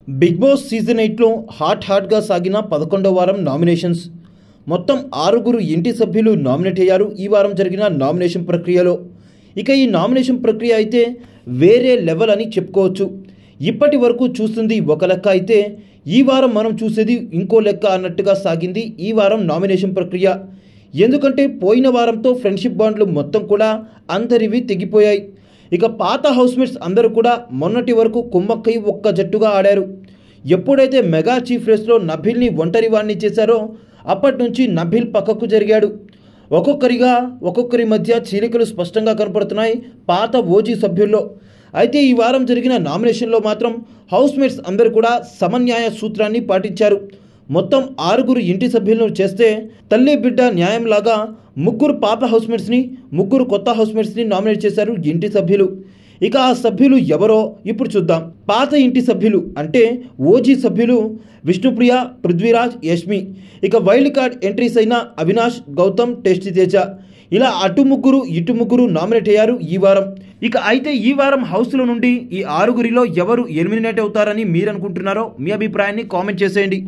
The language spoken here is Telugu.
బిగ్ బాస్ సీజన్ 8లో హాట్గా సాగిన 11వ వారం నామినేషన్స్. మొత్తం 6గురు ఇంటి సభ్యులు నామినేట్ అయ్యారు ఈ వారం జరిగిన నామినేషన్ ప్రక్రియలో. ఇక ఈ నామినేషన్ ప్రక్రియ అయితే వేరే లెవెల్ అని చెప్పుకోవచ్చు. ఇప్పటి వరకు చూస్తుంది ఒక లెక్క అయితే ఈ వారం మనం చూసేది ఇంకో లెక్క అన్నట్టుగా సాగింది ఈ వారం నామినేషన్ ప్రక్రియ. ఎందుకంటే పోయిన వారంతో ఫ్రెండ్షిప్ బాండ్లు మొత్తం కూడా అందరివి తెగిపోయాయి. ఇక పాత హౌస్మేట్స్ అందరూ కూడా మొన్నటి వరకు కుమ్మక్కై ఒక్క జట్టుగా ఆడారు. ఎప్పుడైతే మెగా చీఫ్ రేస్లో నబిల్ని ఒంటరి వాణ్ణి చేశారో అప్పటి నుంచి నబిల్ పక్కకు జరిగాడు. ఒక్కొక్కరి మధ్య చీలికలు స్పష్టంగా కనపడుతున్నాయి పాత ఓజీ సభ్యుల్లో. అయితే ఈ వారం జరిగిన నామినేషన్లో మాత్రం హౌస్మేట్స్ అందరూ కూడా సమన్యాయ సూత్రాన్ని పాటించారు. మొత్తం 6గురు ఇంటి సభ్యులను చేస్తే తల్లి బిడ్డ న్యాయంలాగా 3 పాత హౌస్మేట్స్ని 3 కొత్త హౌస్మేట్స్ని నామినేట్ చేశారు ఇంటి సభ్యులు. ఇక ఆ సభ్యులు ఎవరో ఇప్పుడు చూద్దాం. పాత ఇంటి సభ్యులు అంటే ఓజీ సభ్యులు విష్ణుప్రియ, పృథ్వీరాజ్, యష్మి. ఇక వైల్డ్ కార్డ్ ఎంట్రీస్ అయిన అవినాష్, గౌతమ్, టేస్టీ తేజ. ఇలా అటు 3 ఇటు 3 నామినేట్ అయ్యారు ఈ వారం. ఇక అయితే ఈ వారం హౌస్లో నుండి ఈ 6గురిలో ఎవరు ఎలిమినేట్ అవుతారని మీరు అనుకుంటున్నారో మీ అభిప్రాయాన్ని కామెంట్ చేసేయండి.